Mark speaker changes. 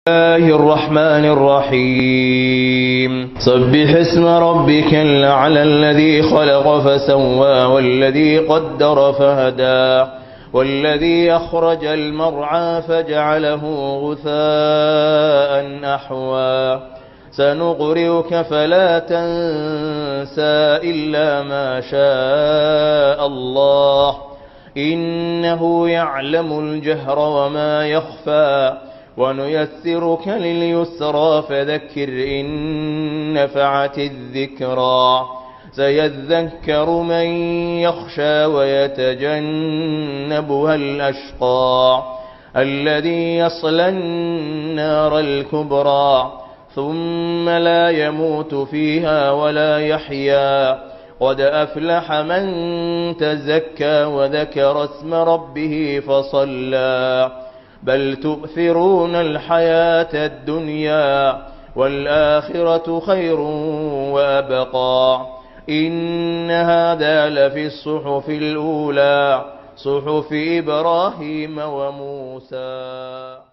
Speaker 1: الله الرحمن الرحيم سبح اسم ربك الأعلى الذي خلق فسوى والذي قدر فهدى والذي أخرج المرعى فجعله غثاء أحوى سنقرئك فلا تنسى إلا ما شاء الله إنه يعلم الجهر وما يخفى ونيسرك لليسرى فذكر إن نفعت الذكرى سيذكر من يخشى ويتجنبها الأشقى الذي يصلى النار الكبرى ثم لا يموت فيها ولا يحيا قد أفلح من تزكى وذكر اسم ربه فصلى بل تؤثرون الحياة الدنيا والآخرة خير وأبقى إن هذا لفي الصحف الأولى صحف إبراهيم وموسى.